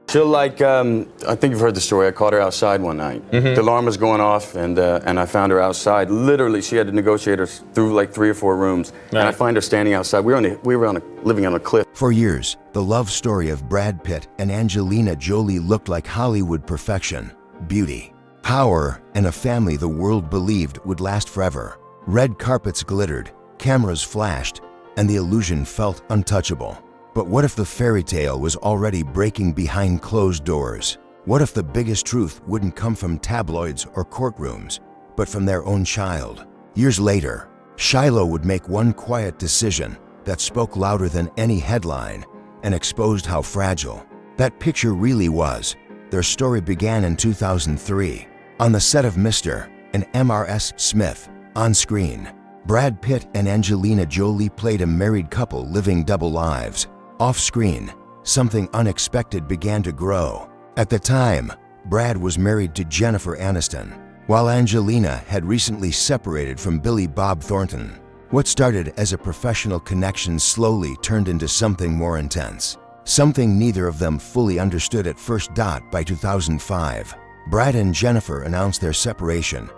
She'll I think you've heard the story. I caught her outside one night. The alarm was going off, and I found her outside. Literally, she had to negotiate her through like 3 or 4 rooms, and I find her standing outside. We were living on a cliff. For years, the love story of Brad Pitt and Angelina Jolie looked like Hollywood perfection, beauty, power, and a family the world believed would last forever. Red carpets glittered, cameras flashed, and the illusion felt untouchable. But what if the fairy tale was already breaking behind closed doors? What if the biggest truth wouldn't come from tabloids or courtrooms, but from their own child? Years later, Shiloh would make one quiet decision that spoke louder than any headline and exposed how fragile that picture really was. Their story began in 2003. On the set of Mr. and Mrs. Smith, on screen, Brad Pitt and Angelina Jolie played a married couple living double lives. Off-screen, something unexpected began to grow. At the time, Brad was married to Jennifer Aniston, while Angelina had recently separated from Billy Bob Thornton. What started as a professional connection slowly turned into something more intense, something neither of them fully understood at first. By 2005, Brad and Jennifer announced their separation,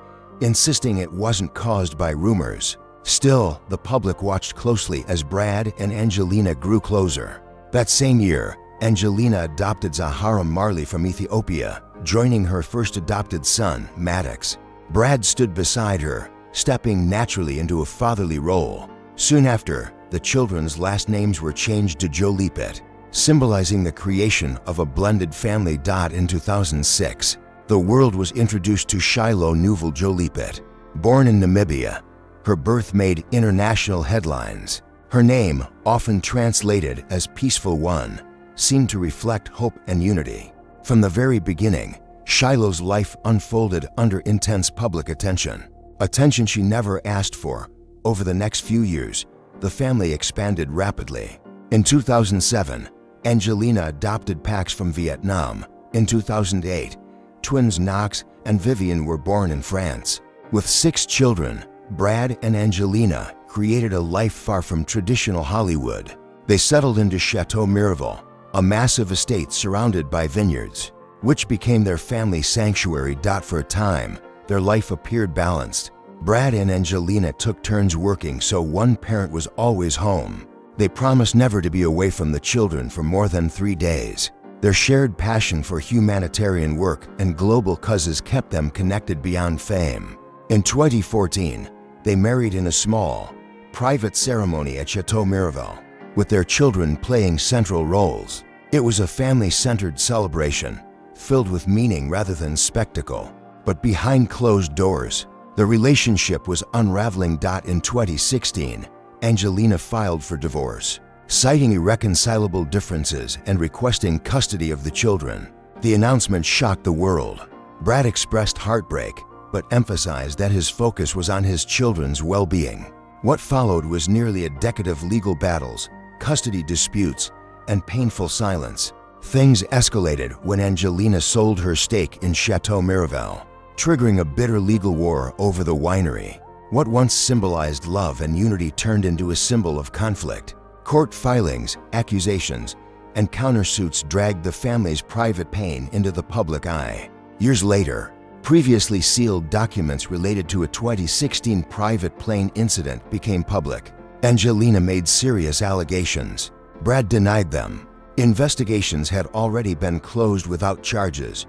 insisting it wasn't caused by rumors. Still, the public watched closely as Brad and Angelina grew closer. That same year, Angelina adopted Zahara Marley from Ethiopia, joining her first adopted son, Maddox. Brad stood beside her, stepping naturally into a fatherly role. Soon after, the children's last names were changed to Jolie Pitt, symbolizing the creation of a blended family. In 2006, the world was introduced to Shiloh Nuval Jolie Pitt. Born in Namibia, her birth made international headlines. Her name, often translated as Peaceful One, seemed to reflect hope and unity. From the very beginning, Shiloh's life unfolded under intense public attention, attention she never asked for. Over the next few years, the family expanded rapidly. In 2007, Angelina adopted Pax from Vietnam. In 2008, twins Knox and Vivian were born in France. With 6 children, Brad and Angelina created a life far from traditional Hollywood. They settled into Chateau Miraval, a massive estate surrounded by vineyards, which became their family sanctuary. For a time, their life appeared balanced. Brad and Angelina took turns working, so one parent was always home. They promised never to be away from the children for more than 3 days. Their shared passion for humanitarian work and global causes kept them connected beyond fame. In 2014, they married in a small, private ceremony at Chateau Miraval, with their children playing central roles. It was a family-centered celebration, filled with meaning rather than spectacle. But behind closed doors, the relationship was unraveling. In 2016, Angelina filed for divorce, citing irreconcilable differences and requesting custody of the children. The announcement shocked the world. Brad expressed heartbreak, but emphasized that his focus was on his children's well-being. What followed was nearly a decade of legal battles, custody disputes, and painful silence. Things escalated when Angelina sold her stake in Chateau Miraval, triggering a bitter legal war over the winery. What once symbolized love and unity turned into a symbol of conflict. Court filings, accusations, and countersuits dragged the family's private pain into the public eye. Years later, previously sealed documents related to a 2016 private plane incident became public. Angelina made serious allegations. Brad denied them. Investigations had already been closed without charges,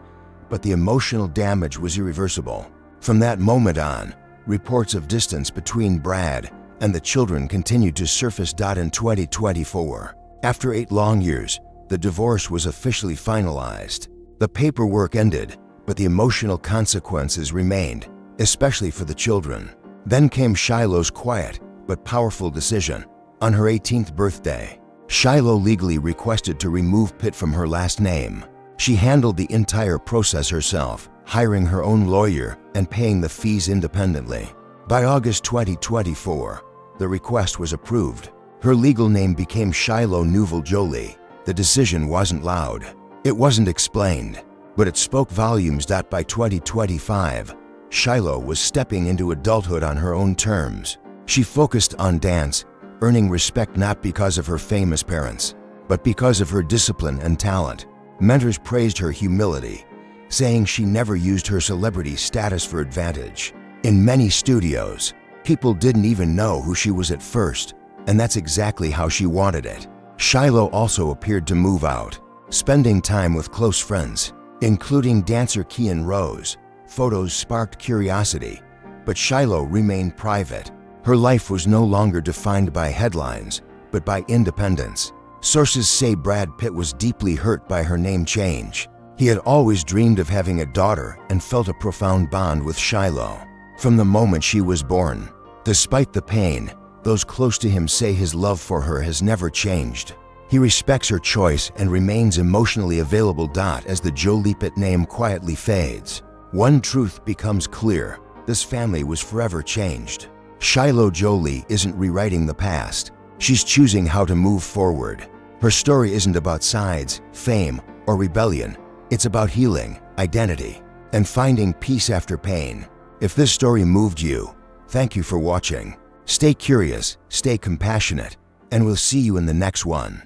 but the emotional damage was irreversible. From that moment on, reports of distance between Brad and the children continued to surface. In 2024, after 8 long years, the divorce was officially finalized. The paperwork ended, but the emotional consequences remained, especially for the children. Then came Shiloh's quiet but powerful decision. On her 18th birthday, Shiloh legally requested to remove Pitt from her last name. She handled the entire process herself, hiring her own lawyer and paying the fees independently. By August 2024, the request was approved. Her legal name became Shiloh Nuval Jolie. The decision wasn't loud. It wasn't explained, but it spoke volumes. By 2025, Shiloh was stepping into adulthood on her own terms. She focused on dance, earning respect not because of her famous parents, but because of her discipline and talent. Mentors praised her humility, saying she never used her celebrity status for advantage. In many studios, people didn't even know who she was at first, and that's exactly how she wanted it. Shiloh also appeared to move out, spending time with close friends, including dancer Kian Rose. Photos sparked curiosity, but Shiloh remained private. Her life was no longer defined by headlines, but by independence. Sources say Brad Pitt was deeply hurt by her name change. He had always dreamed of having a daughter and felt a profound bond with Shiloh from the moment she was born. Despite the pain, those close to him say his love for her has never changed. He respects her choice and remains emotionally available. As the Jolie Pitt name quietly fades, one truth becomes clear: this family was forever changed. Shiloh Jolie isn't rewriting the past. She's choosing how to move forward. Her story isn't about sides, fame, or rebellion. It's about healing, identity, and finding peace after pain. If this story moved you, thank you for watching. Stay curious, stay compassionate, and we'll see you in the next one.